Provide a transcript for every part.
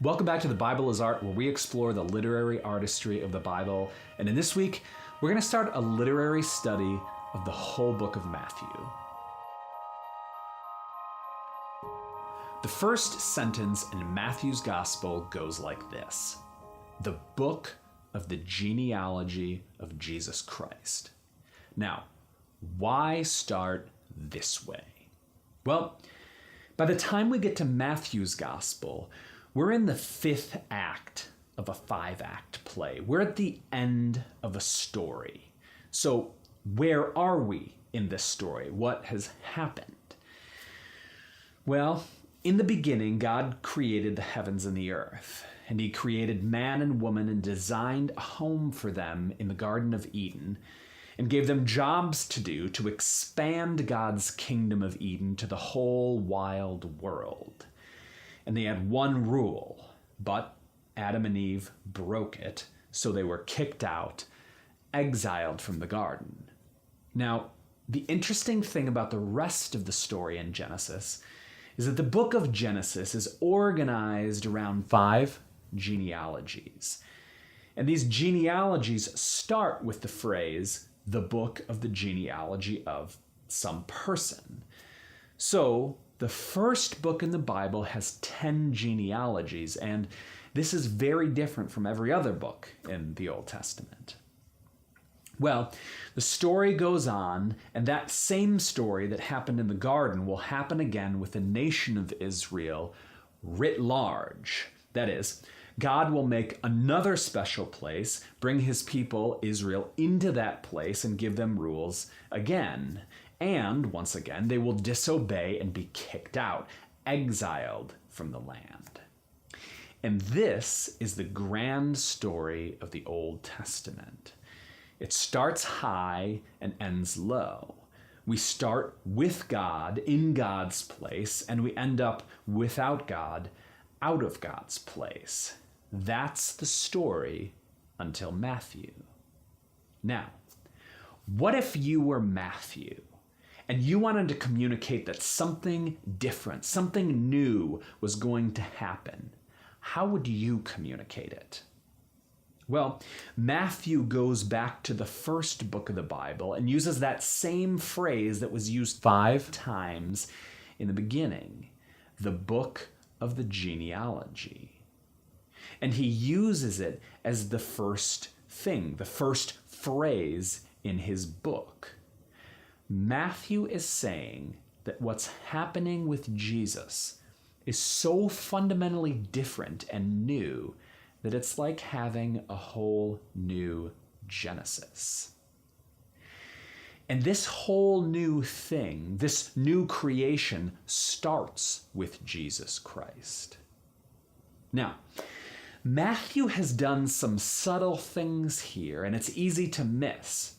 Welcome back to The Bible is Art, where we explore the literary artistry of the Bible. And in this week, we're going to start a literary study of the whole book of Matthew. The first sentence in Matthew's gospel goes like this: the book of the genealogy of Jesus Christ. Now, why start this way? Well, by the time we get to Matthew's gospel, we're in the fifth act of a five-act play. We're at the end of a story. So where are we in this story? What has happened? Well, in the beginning, God created the heavens and the earth, and he created man and woman and designed a home for them in the Garden of Eden, and gave them jobs to do to expand God's kingdom of Eden to the whole wild world. And they had one rule, but Adam and Eve broke it, so they were kicked out, exiled from the garden. Now, the interesting thing about the rest of the story in Genesis is that the book of Genesis is organized around 5 genealogies. And these genealogies start with the phrase, the book of the genealogy of some person. So, the first book in the Bible has 10 genealogies, and this is very different from every other book in the Old Testament. Well, the story goes on, and that same story that happened in the garden will happen again with the nation of Israel writ large. That is, God will make another special place, bring his people, Israel, into that place and give them rules again. And, once again, they will disobey and be kicked out, exiled from the land. And this is the grand story of the Old Testament. It starts high and ends low. We start with God, in God's place, and we end up without God, out of God's place. That's the story until Matthew. Now, what if you were Matthew and you wanted to communicate that something different, something new was going to happen? How would you communicate it? Well, Matthew goes back to the first book of the Bible and uses that same phrase that was used 5 times in the beginning, the book of the genealogy. And he uses it as the first thing, the first phrase in his book. Matthew is saying that what's happening with Jesus is so fundamentally different and new that it's like having a whole new Genesis. And this whole new thing, this new creation, starts with Jesus Christ. Now, Matthew has done some subtle things here, and it's easy to miss.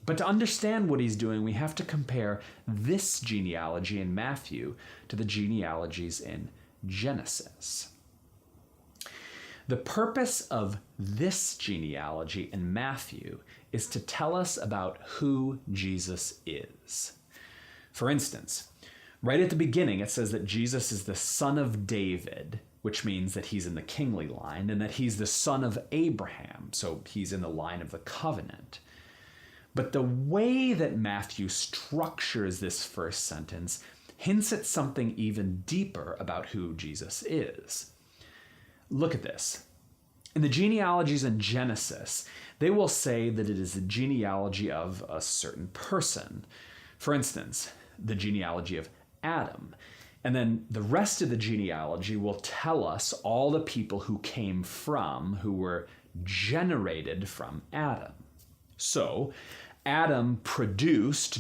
But to understand what he's doing, we have to compare this genealogy in Matthew to the genealogies in Genesis. The purpose of this genealogy in Matthew is to tell us about who Jesus is. For instance, right at the beginning, it says that Jesus is the son of David, which means that he's in the kingly line, and that he's the son of Abraham, so he's in the line of the covenant. But the way that Matthew structures this first sentence hints at something even deeper about who Jesus is. Look at this. In the genealogies in Genesis, they will say that it is the genealogy of a certain person. For instance, the genealogy of Adam. And then the rest of the genealogy will tell us all the people who came from, who were generated from Adam. So, Adam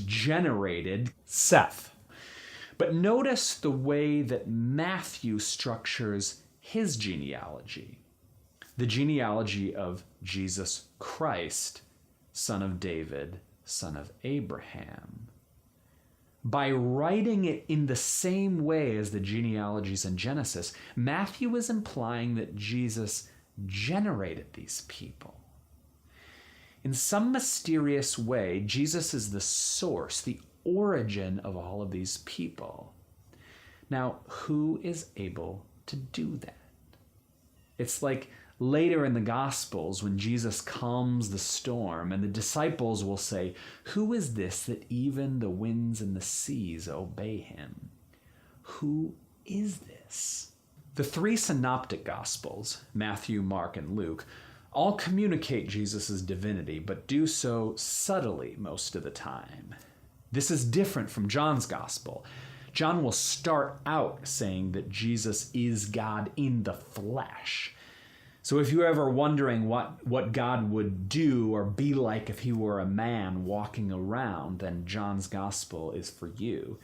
generated Seth. But notice the way that Matthew structures his genealogy. The genealogy of Jesus Christ, son of David, son of Abraham. By writing it in the same way as the genealogies in Genesis, Matthew is implying that Jesus generated these people. In some mysterious way, Jesus is the source, the origin of all of these people. Now, who is able to do that? It's like later in the Gospels when Jesus calms the storm and the disciples will say, "Who is this that even the winds and the seas obey him?" Who is this? The three synoptic Gospels, Matthew, Mark, and Luke, all communicate Jesus' divinity, but do so subtly most of the time. This is different from John's Gospel. John will start out saying that Jesus is God in the flesh. So if you're ever wondering what God would do or be like if he were a man walking around, then John's Gospel is for you.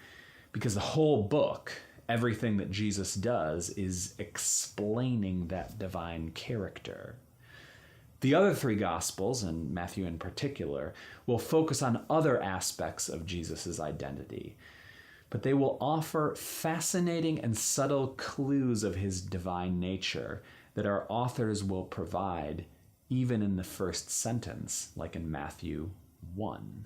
Because the whole book, everything that Jesus does, is explaining that divine character. The other three Gospels, and Matthew in particular, will focus on other aspects of Jesus' identity, but they will offer fascinating and subtle clues of his divine nature that our authors will provide even in the first sentence, like in Matthew 1.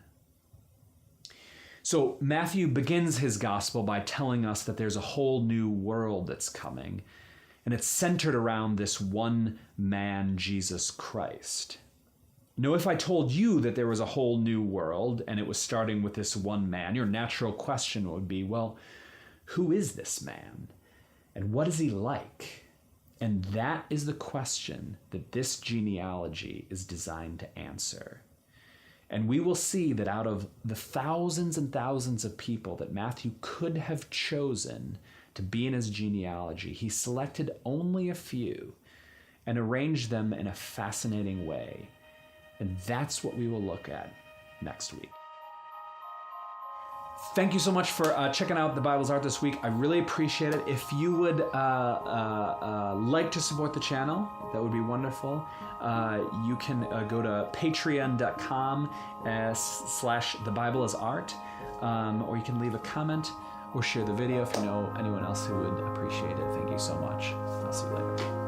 So Matthew begins his gospel by telling us that there's a whole new world that's coming, and it's centered around this one man, Jesus Christ. Now, if I told you that there was a whole new world and it was starting with this one man, your natural question would be, well, who is this man? And what is he like? And that is the question that this genealogy is designed to answer. And we will see that out of the thousands and thousands of people that Matthew could have chosen to be in his genealogy, he selected only a few and arranged them in a fascinating way. And that's what we will look at next week. Thank you so much for checking out The Bible's Art this week. I really appreciate it. If you would like to support the channel, that would be wonderful. You can go to patreon.com/thebibleisart, or you can leave a comment or share the video if you know anyone else who would appreciate it. Thank you so much. I'll see you later.